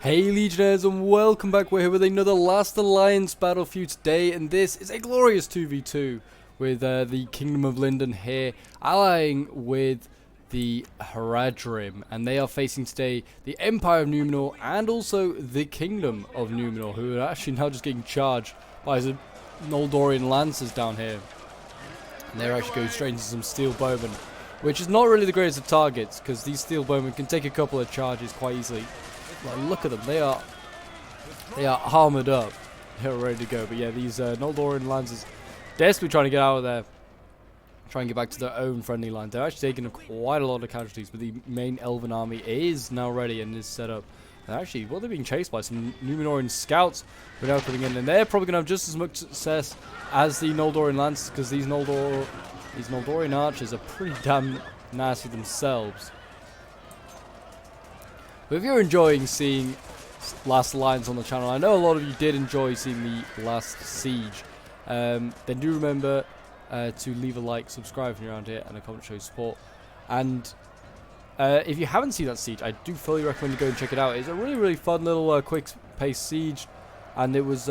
Hey Legionnaires, and welcome back. We're here with another Last Alliance battle for you today, and this is a glorious 2v2 with the Kingdom of Linden here allying with the Haradrim, and they are facing today the Empire of Numenor and also the Kingdom of Numenor, who are actually now just getting charged by some Noldorian Lancers down here. And they're actually going straight into some Steel Bowmen, which is not really the greatest of targets, because these Steel Bowmen can take a couple of charges quite easily. Like, look at them, they are armored up. They're ready to go. But yeah, these Noldorian Lancers desperately trying to get out of there, try and get back to their own friendly line. They're actually taking quite a lot of casualties, but the main Elven army is now ready and is set up. And actually, well, they're being chased by some Numenorian scouts who are now coming in, and they're probably going to have just as much success as the Noldorian Lancers, because these Noldorian archers are pretty damn nasty themselves. But if you're enjoying seeing Last Alliance on the channel, I know a lot of you did enjoy seeing the last siege, then do remember to leave a like, subscribe if you're around here, and a comment to show support. And if you haven't seen that siege, I do fully recommend you go and check it out. It's a really fun little quick-paced siege, and it was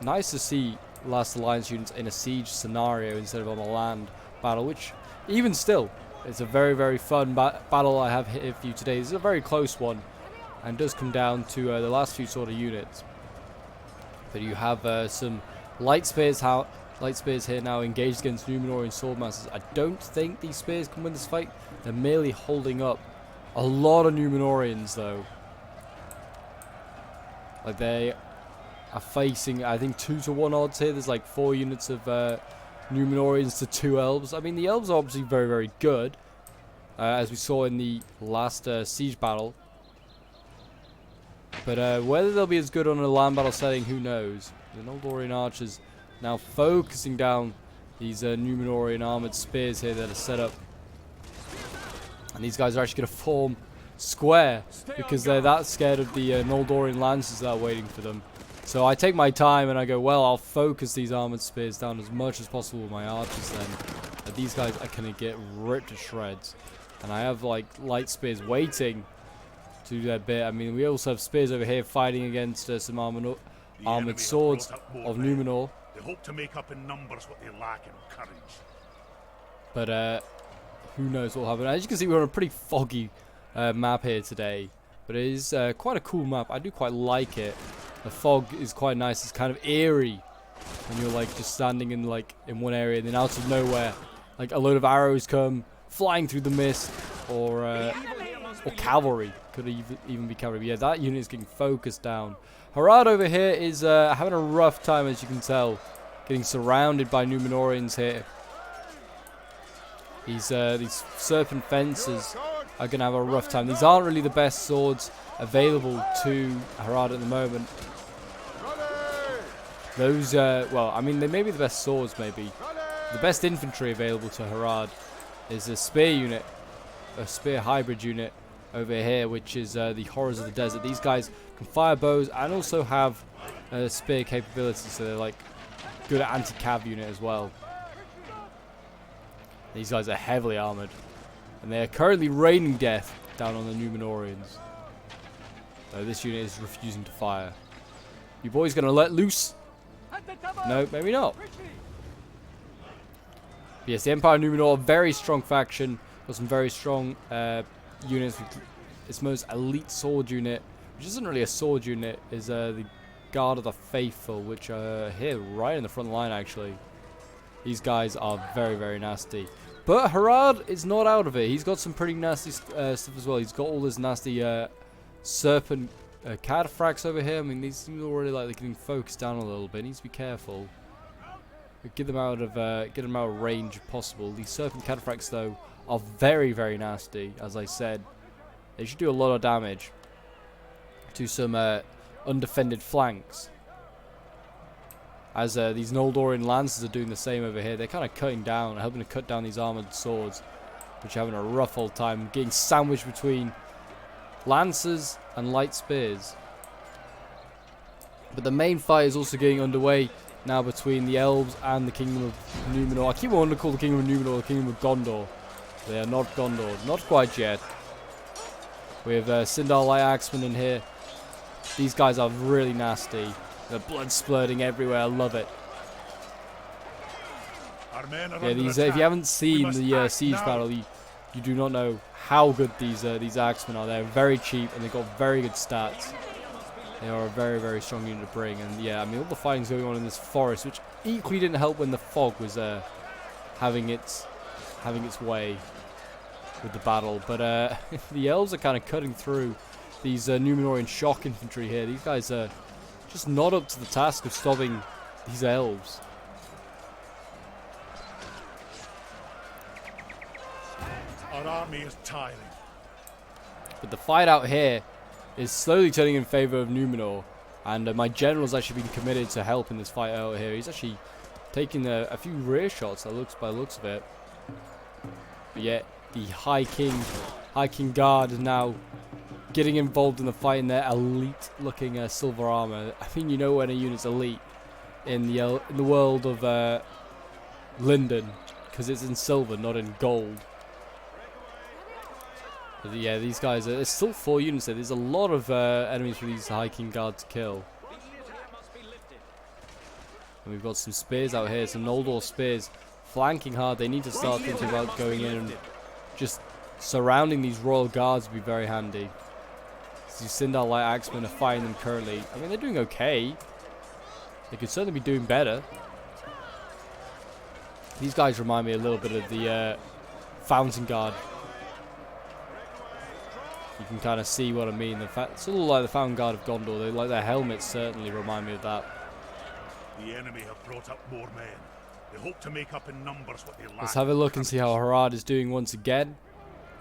nice to see Last Alliance units in a siege scenario instead of on a land battle, which even still, it's a very fun battle I have here for you today. This is a very close one, and does come down to the last few sort of units. But you have some light spears here now engaged against Numenorian swordmasters. I don't think these spears can win this fight. They're merely holding up a lot of Numenorians, though. Like, they are facing, I think, 2-to-1 odds here. There's like 4 units of Numenorians to 2 elves. I mean, the elves are obviously very good, as we saw in the last siege battle. But whether they'll be as good on a land battle setting, who knows? The Noldorian archers now focusing down these Numenorian armored spears here that are set up. And these guys are actually going to form square because they're that scared of the Noldorian lancers that are waiting for them. So I take my time and I go, well, I'll focus these armored spears down as much as possible with my archers then. But these guys are going to get ripped to shreds. And I have like light spears waiting to do their bit. I mean, we also have spears over here fighting against some armored swords of Numenor. They hope to make up in numbers what they lack in courage. But who knows what will happen. As you can see, we're on a pretty foggy map here today. But it is quite a cool map. I do quite like it. The fog is quite nice. It's kind of eerie when you're like just standing in one area, and then out of nowhere, like a load of arrows come flying through the mist, or cavalry. Could even be cavalry. But yeah, that unit is getting focused down. Harad over here is having a rough time, as you can tell, getting surrounded by Numenorians here. These serpent fencers are going to have a rough time. These aren't really the best swords available to Harad at the moment. Those, well, I mean, they may be the best swords, maybe. The best infantry available to Harad is a spear unit, a spear hybrid unit over here, which is the Horrors of the Desert. These guys can fire bows and also have spear capabilities, so they're like good at anti-cav unit as well. These guys are heavily armored, and they are currently raining death down on the Numenorians. So this unit is refusing to fire. You boys gonna let loose? No, maybe not. But yes, the Empire of Numenor, a very strong faction. Got some very strong units. Its most elite sword unit, which isn't really a sword unit, is the Guard of the Faithful, which are here right in the front line actually. These guys are very nasty. But Harad is not out of it. He's got some pretty nasty stuff as well. He's got all this nasty serpent cataphracts over here. I mean, these seem already like they're getting focused down a little bit. Needs to be careful. Get them out of range if possible. These serpent cataphracts though are very nasty. As I said, they should do a lot of damage to some undefended flanks. As these Noldorian Lancers are doing the same over here. They're kind of cutting down, helping to cut down these armored swords, which are having a rough old time, getting sandwiched between Lancers and light spears. But the main fight is also getting underway now between the elves and the Kingdom of Numenor. I keep wanting to call the Kingdom of Numenor the Kingdom of Gondor. They are not Gondor. Not quite yet. We have Sindar Light Axeman in here, These guys are really nasty. The blood splurting everywhere. I love it. Our men are Yeah, under these. attack. If you haven't seen must the act siege now. battle, you do not know how good these axemen are. They're very cheap and they've got very good stats. They are a very, very strong unit to bring. And yeah, I mean, all the fighting's going on in this forest, which equally didn't help when the fog was having its way with the battle. But the elves are kind of cutting through these Numenorian shock infantry here. These guys are just not up to the task of stopping these elves. Our army is tiring. But the fight out here is slowly turning in favor of Numenor, and my general's actually been committed to help in this fight out here. He's actually taking a few rear shots. That looks by the looks of it. But yet the High King Guard is now getting involved in the fight in their elite-looking silver armor. I mean, you know when a unit's elite in the world of Linden, because it's in silver, not in gold. But yeah, these guys, there's still 4 units there. There's a lot of enemies for these High King Guard to kill. And we've got some spears out here, some Noldor spears, flanking hard. They need to start thinking about going in and just surrounding these royal guards would be very handy. These Sindar Light Axemen are fighting them currently. I mean, they're doing okay. They could certainly be doing better. These guys remind me a little bit of the Fountain Guard. You can kind of see what I mean. It's a little like the Fountain Guard of Gondor. Like their helmets certainly remind me of that. The enemy have brought up more men. They hope to make up in numbers what they lack. Let's have a look and see how Harad is doing once again.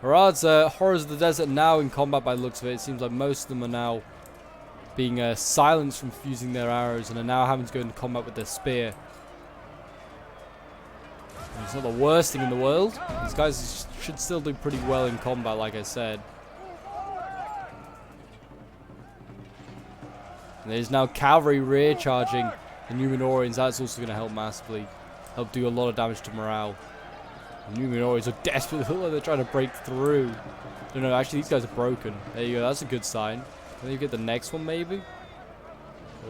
Harad's Horrors of the Desert now in combat by the looks of it. It seems like most of them are now being silenced from fusing their arrows and are now having to go into combat with their spear. And it's not the worst thing in the world. These guys should still do pretty well in combat, like I said. And there's now cavalry rear charging the Numenorians. That's also going to help massively. Help do a lot of damage to morale. The Numenorians are desperately, look like they're trying to break through. No, actually these guys are broken. There you go, that's a good sign. Can you get the next one maybe?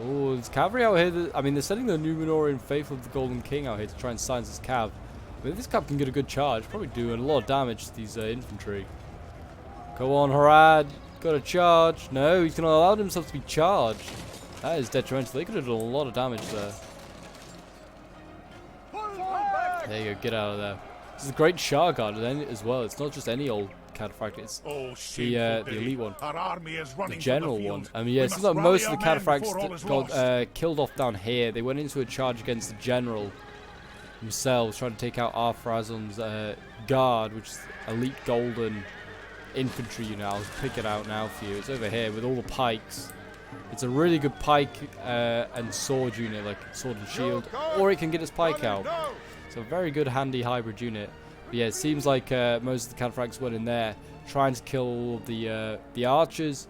Oh, there's cavalry out here. I mean, they're sending the Numenorian faithful of the Golden King out here to try and silence this cav. I mean, if this cav can get a good charge, probably doing a lot of damage to these infantry. Go on, Harad. Got a charge. No, he's going to allow himself to be charged. That is detrimental. They could have done a lot of damage there. There you go, get out of there. This is a great Shah Guard as well. It's not just any old cataphract, it's the elite one. Our army is running the general to the one. field. I mean, yeah, We it seems must like most of rally the our men cataphracts before all is got lost. killed off down here. They went into a charge against the general themselves, trying to take out Ar-Pharazôn's guard, which is elite golden infantry unit. I'll pick it out now for you. It's over here with all the pikes. It's a really good pike and sword unit, like sword and shield, or it can get its pike out. So a very good handy hybrid unit. But yeah, it seems like most of the cataphracts went in there trying to kill all of the archers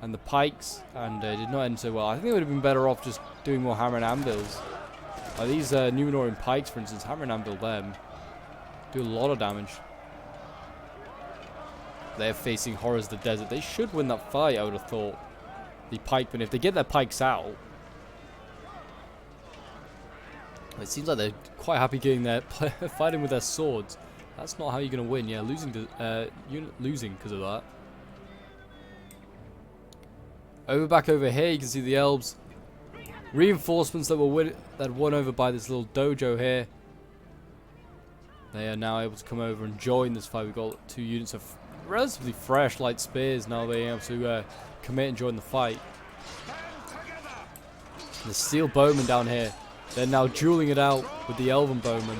and the pikes, and did not end so well. I think they would have been better off just doing more hammer and anvils. Like these Numenorian pikes, for instance, hammer and anvil them do a lot of damage. They're facing Horrors of the Desert. They should win that fight, I would have thought. The pikemen, if they get their pikes out, it seems like they're quite happy getting their fighting with their swords. That's not how you're going to win. Yeah, losing because of that. Back over here, you can see the elves. Reinforcements that were won over by this little dojo here. They are now able to come over and join this fight. We've got 2 units of relatively fresh light spears now being able to commit and join the fight. The steel bowmen down here, they're now dueling it out with the elven bowmen.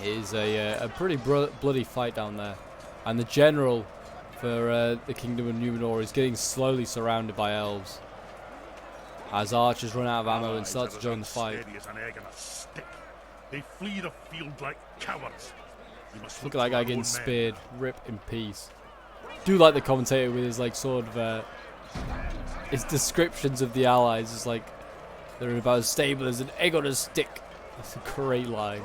It is a pretty bloody fight down there, and the general for the Kingdom of Numenor is getting slowly surrounded by elves as archers run out of ammo and start to join the fight. As an egg on a stick. They flee the field like cowards. We must Look look at that to guy our getting own speared. Rip in peace. Do like the commentator with his like sort of his descriptions of the allies. It's like they're about as stable as an egg on a stick. That's a great line.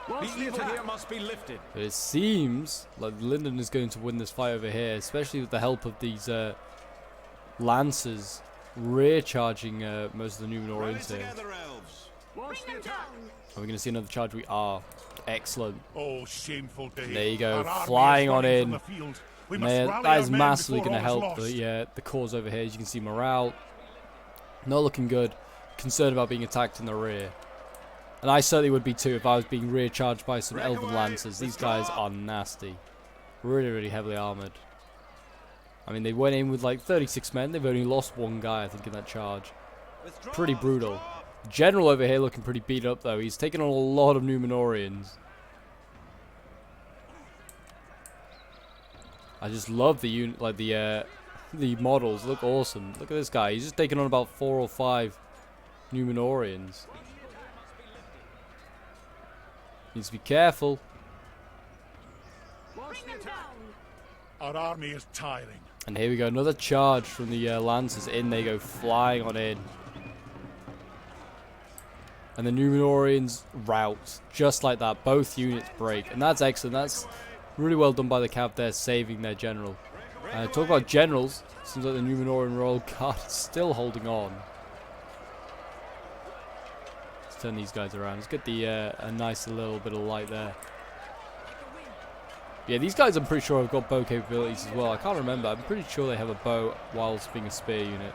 The evil here must be lifted. But it seems like Linden is going to win this fight over here, especially with the help of these lancers rear charging most of the Numenorians here. Are we going to see another charge? We are. Excellent. Oh, shameful day. There you go, Our army flying is on running in. from the field. We must Man, rally that our is men massively before going to all is help lost. the cause over here. As you can see, morale not looking good. Concerned about being attacked in the rear. And I certainly would be too if I was being rear charged by some elven lancers. These guys are nasty. Really, really heavily armoured. I mean, they went in with like 36 men. They've only lost one guy, I think, in that charge. Pretty brutal. The general over here looking pretty beat up, though. He's taken on a lot of Numenorians. I just love the unit, like the models. Look awesome. Look at this guy. He's just taken on about 4 or 5 Numenorians. Needs to be careful. Our army is tiring. And here we go, another charge from the lancers. In they go, flying on in. And the Numenorians rout, just like that. Both units break, and that's excellent. That's really well done by the cav there, saving their general. Talk about generals. Seems like the Numenorian Royal Guard is still holding on. Let's turn these guys around. Let's get the a nice little bit of light there. Yeah, these guys I'm pretty sure have got bow capabilities as well. I can't remember. I'm pretty sure they have a bow whilst being a spear unit.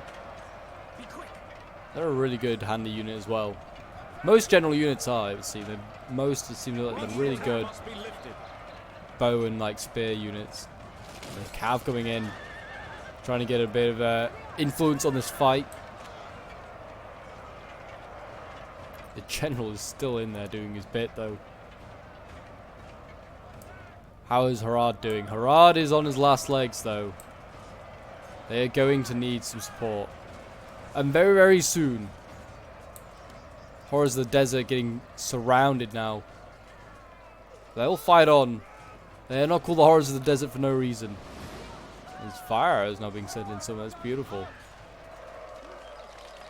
They're a really good handy unit as well. Most general units are, I would see. Most, it seems like they're really good bow and like spear units. And Cav coming in, trying to get a bit of influence on this fight. The general is still in there doing his bit though. How is Harad doing? Harad is on his last legs though. They are going to need some support. And very, very soon. Horrors of the Desert getting surrounded now. They'll fight on. They are not called the Horrors of the Desert for no reason. There's fire arrows now being sent in somewhere. That's beautiful.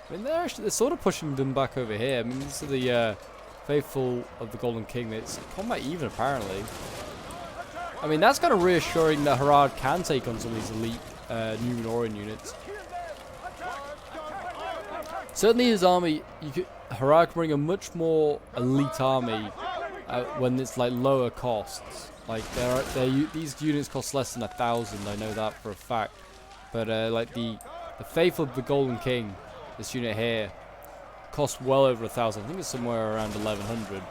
I mean, they're sort of pushing them back over here. I mean, these are the faithful of the Golden King. It's combat even, apparently. I mean, that's kind of reassuring that Harad can take on some of these elite Numenorian units. Certainly his army, Harad can bring a much more elite army when it's like lower costs. Like these units cost less than 1,000. I know that for a fact. But like the faithful of the Golden King, this unit here, costs well over 1,000. I think it's somewhere around 1,100.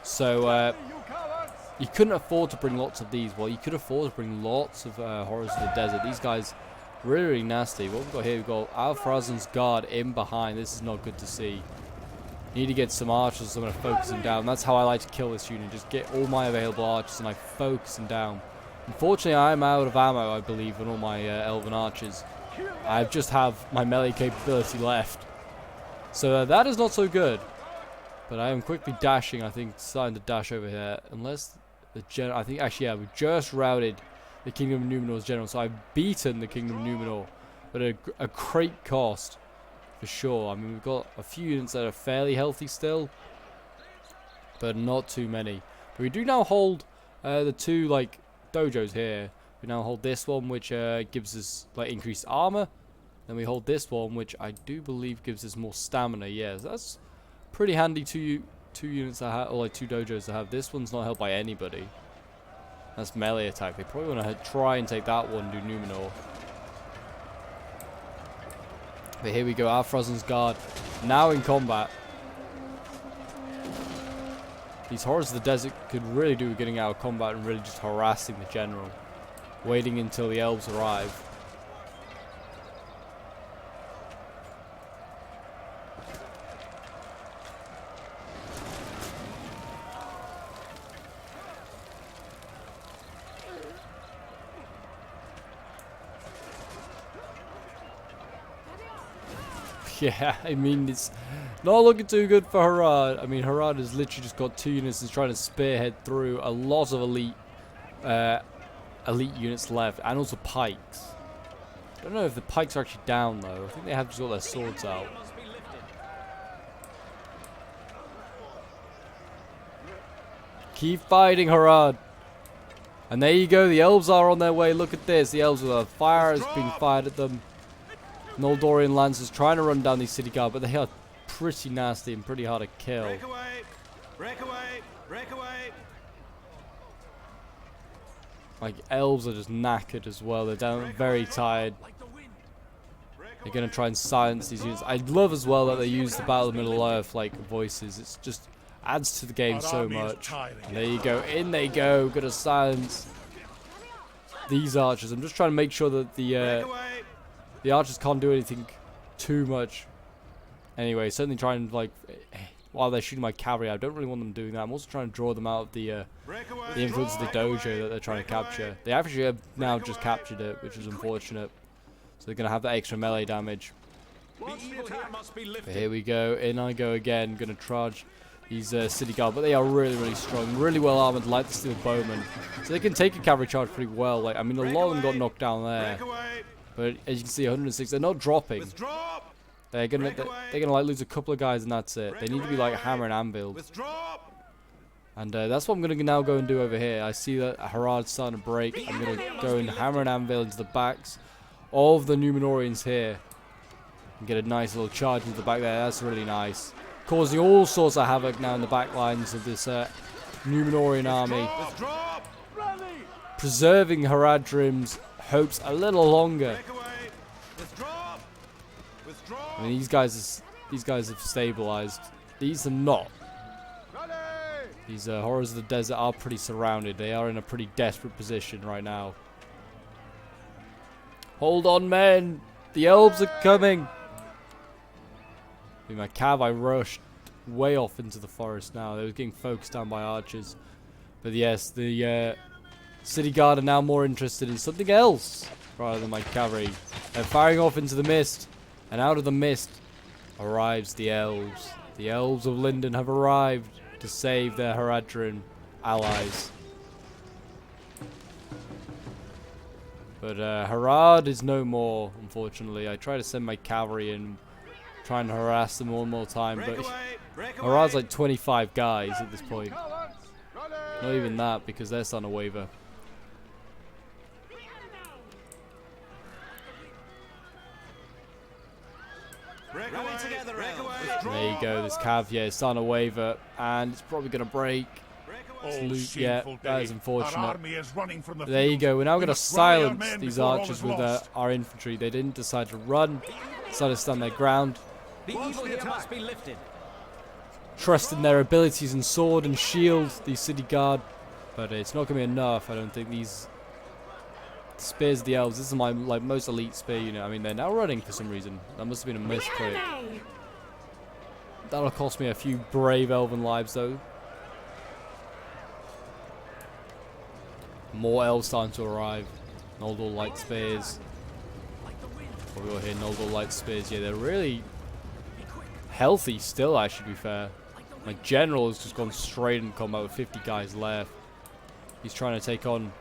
So you couldn't afford to bring lots of these. Well, you could afford to bring lots of Horrors of the Desert. These guys really, really nasty. What we've got here, we've got Al-Farazan's guard in behind. This is not good to see. Need to get some archers, so I'm going to focus them down. That's how I like to kill this unit. Just get all my available archers and I focus them down. Unfortunately, I'm out of ammo, I believe, on all my elven archers. I just have my melee capability left. So that is not so good. But I am quickly dashing, I think, starting to dash over here. Unless the general, I think, actually, yeah, we've just routed the Kingdom of Numenor's general. So I've beaten the Kingdom of Numenor. But at a great cost. For sure. I mean, we've got a few units that are fairly healthy still, but not too many. But we do now hold the two like dojos here. We now hold this one, which gives us like increased armor. Then we hold this one, which I do believe gives us more stamina. Yeah, so that's pretty handy. Two units that have, or like two dojos that have. This one's not held by anybody. That's melee attack. They probably want to try and take that one, do Numenor. But here we go, Al-Farazan's guard now in combat. These Horrors of the Desert could really do with getting out of combat and really just harassing the general. Waiting until the elves arrive. Yeah, I mean, it's not looking too good for Harad. I mean, Harad has literally just got 2 units and trying to spearhead through a lot of elite units left, and also pikes. I don't know if the pikes are actually down, though. I think they have just got their swords out. Keep fighting, Harad. And there you go. The elves are on their way. Look at this. The elves with a fire has been fired at them. Noldorian lancers trying to run down these city guard, but they are pretty nasty and pretty hard to kill. Break away! Break away! Break away! Like, elves are just knackered as well. They're down very tired. They're going to try and silence these units. I love as well that they use the Battle of Middle-earth like voices. It's just adds to the game so much. And there you go. In they go. Going to silence these archers. I'm just trying to make sure that the archers can't do anything too much. Anyway, certainly trying to, like, while they're shooting my cavalry, I don't really want them doing that. I'm also trying to draw them out of the influence of the dojo that they're trying to capture. They actually have now just captured it, which is unfortunate. So they're going to have that extra melee damage. But here we go. In I go again. Going to charge these city guard. But they are really, really strong. Really well armored, like the steel bowmen. So they can take a cavalry charge pretty well. Like, I mean, a lot of them got knocked down there. But as you can see, 106. They're not dropping. They're gonna like lose a couple of guys and that's it. They need to be like hammer and anvil. And that's what I'm gonna now go and do over here. I see that Harad's starting to break. I'm gonna go and hammer and anvil into the backs of the Numenorians here. And get a nice little charge into the back there. That's really nice. Causing all sorts of havoc now in the back lines of this Numenorian army. Preserving Haradrim's hopes a little longer. I mean, these guys have stabilized. These are not. These horrors of the desert are pretty surrounded. They are in a pretty desperate position right now. Hold on, men! The elves are coming! My cav, I rushed way off into the forest now. They were getting focused down by archers. But yes, the city guard are now more interested in something else rather than my cavalry. They're firing off into the mist. And out of the mist arrives the elves. The elves of Lindon have arrived to save their Haradrim allies. But Harad is no more, unfortunately. I try to send my cavalry in, trying to harass them one more time, but Harad's like 25 guys at this point. Not even that, because they're starting to waver. There you go, this cav, yeah, is starting to waver, and it's probably going to break. Yeah, that is unfortunate. There you go, we're now going to silence these archers with our infantry. They didn't decide to run, decided to stand their ground. The evil here must be lifted. Trust in their abilities in sword and shield, the city guard. But it's not going to be enough, I don't think. These spears of the elves, this is my most elite spear unit. I mean, they're now running for some reason. That must have been a misclick. That'll cost me a few brave elven lives, though. More elves starting to arrive. Noldor light spears. What we got here, Noldor light spears. Yeah, they're really healthy still, actually, to be fair. My general has just gone straight in combat with 50 guys left. He's trying to take on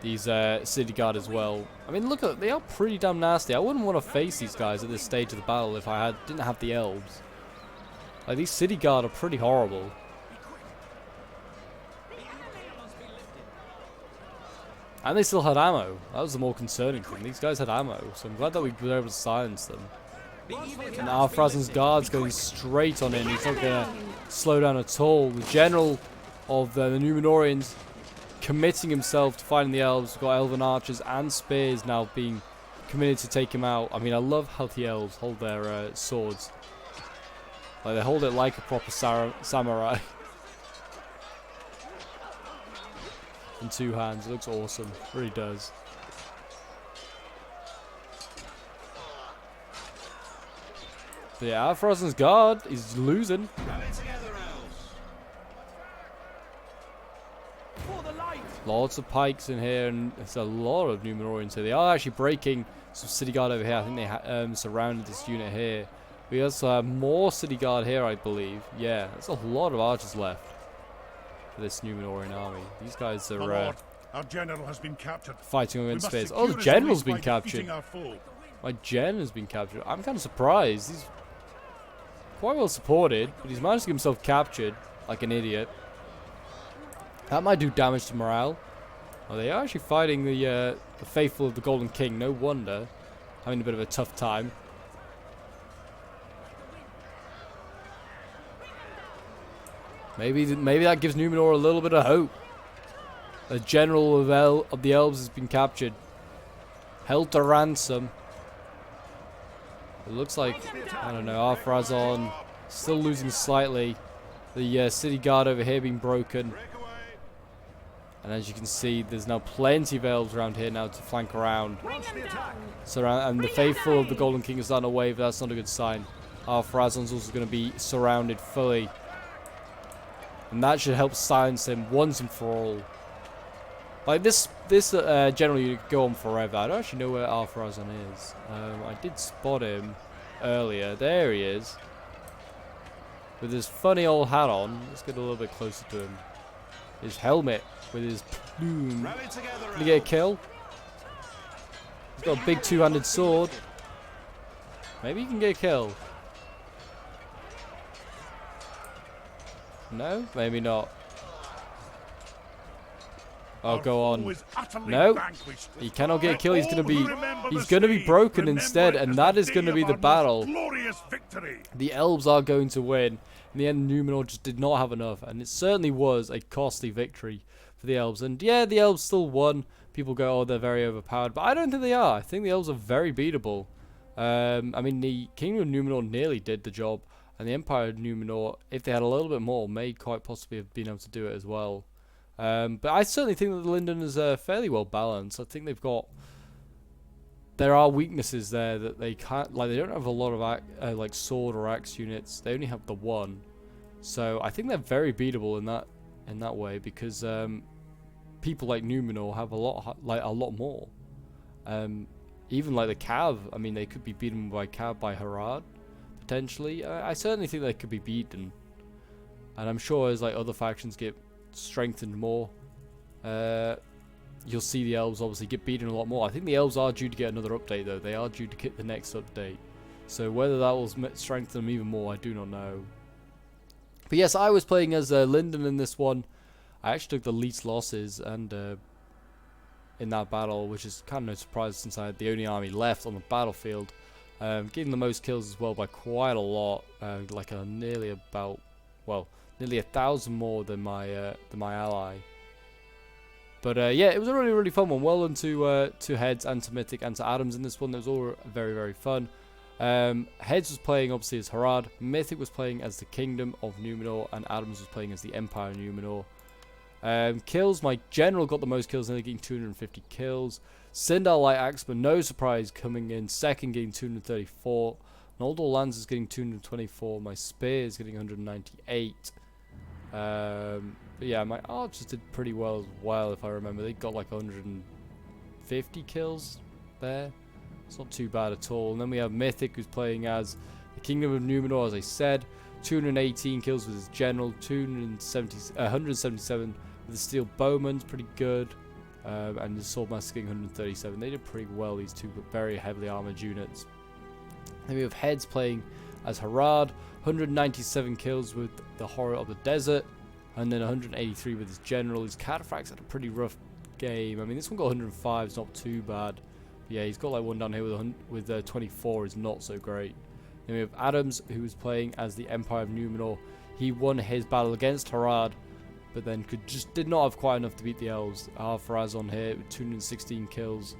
these city guard as well. I mean, look at, they are pretty damn nasty. I wouldn't want to face these guys at this stage of the battle if I didn't have the elves. Like, these city guard are pretty horrible. And they still had ammo. That was the more concerning thing. These guys had ammo, so I'm glad that we were able to silence them. And Arthrazen's guard's going straight on in. He's not going to slow down at all. The general of the Numenorians committing himself to fighting the elves. We've got elven archers and spears now being committed to take him out. I mean, I love how the elves hold their swords. Like, they hold it like a proper samurai. In two hands. It looks awesome. It really does. But yeah, Arthrazen's guard is losing. Lots of pikes in here, and there's a lot of Numenorians here. They are actually breaking some city guard over here. I think they surrounded this unit here. We also have more city guard here, I believe. Yeah, there's a lot of archers left for this Numenorian army. These guys are our general has been captured. Fighting against spears. Oh, the general's been captured. My gen has been captured. I'm kind of surprised. He's quite well supported, but he's managed to get himself captured like an idiot. That might do damage to morale. Oh, they are actually fighting the faithful of the Golden King. No wonder. Having a bit of a tough time. Maybe that gives Numenor a little bit of hope. A general of the elves has been captured. Held to ransom. It looks like, I don't know, Arthrazon still losing slightly. The city guard over here being broken. And as you can see, there's now plenty of elves around here now to flank around. And the faithful of the Golden King is starting to wave. That's not a good sign. Arthrazon's also going to be surrounded fully. And that should help silence him once and for all. Like this general you go on forever. I don't actually know where Arthrazon is. I did spot him earlier. There he is. With his funny old hat on. Let's get a little bit closer to him. His helmet with his plume. Did he get a kill? He's got a big two-handed sword. Maybe he can get a kill. No? Maybe not. Oh, go on. No, he cannot get a kill. He's gonna be broken instead, and that is gonna be the battle. The elves are going to win. In the end, Numenor just did not have enough, and it certainly was a costly victory for the elves. And yeah, the elves still won. People go, oh, they're very overpowered, but I don't think they are. I think the elves are very beatable. I mean, the Kingdom of Numenor nearly did the job, and the Empire of Numenor, if they had a little bit more, may quite possibly have been able to do it as well. But I certainly think that Lindon is fairly well balanced. I think they've got... There are weaknesses there that they can't... Like, they don't have a lot of like sword or axe units. They only have the one. So I think they're very beatable in that way, because people like Numenor have a lot more. Even like the Cav, I mean, they could be beaten by Cav by Harad, potentially. I certainly think they could be beaten. And I'm sure as like other factions get strengthened more, you'll see the elves obviously get beaten a lot more. I think the elves are due to get another update though. They are due to get the next update. So whether that will strengthen them even more, I do not know. But yes, I was playing as Lindon in this one. I actually took the least losses and in that battle, which is kind of no surprise since I had the only army left on the battlefield. Getting the most kills as well by quite a lot, like nearly 1,000 more than my ally. But yeah, it was a really fun one. Well done to Heads and to Mythic and to Adams in this one. That was all very fun. Heads was playing obviously as Harad, Mythic was playing as the Kingdom of Numenor, and Adams was playing as the Empire of Numenor. Kills, my general got the most kills, and they're getting 250 kills. Sindar Light Axeman, no surprise, coming in second, getting 234. Noldor Lands is getting 224. My Spear is getting 198. But yeah, my archers did pretty well as well, if I remember. They got like 150 kills there. It's not too bad at all. And then we have Mythic, who's playing as the Kingdom of Numenor, as I said. 218 kills with his general, 177 with the Steel Bowman's pretty good. And the Swordmaster's getting 137. They did pretty well, these two very heavily armored units. Then we have Heads playing as Harad, 197 kills with the Horror of the Desert, and then 183 with his general. His Cataphracts had a pretty rough game. I mean, this one got 105, it's not too bad. But yeah, he's got like one down here with 24, is not so great. Then we have Adams, who was playing as the Empire of Numenor. He won his battle against Harad, but then did not have quite enough to beat the elves. Arthrazon here with 216 kills.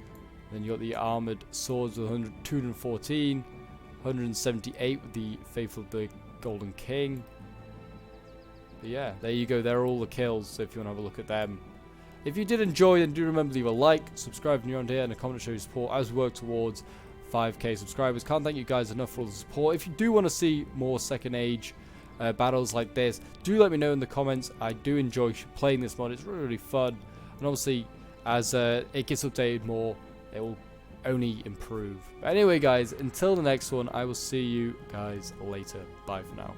Then you got the armored swords with 214, 178 with the faithful of the Golden King. But yeah, there you go. There are all the kills. So if you want to have a look at them. If you did enjoy, then do remember to leave a like, subscribe if you're on here, and a comment to show your support as we work towards 5k subscribers. Can't thank you guys enough for all the support. If you do want to see more Second Age battles like this, do let me know in the comments. I do enjoy playing this mod. It's really fun, and obviously as it gets updated more, it will only improve. But anyway guys, until the next one, I will see you guys later. Bye for now.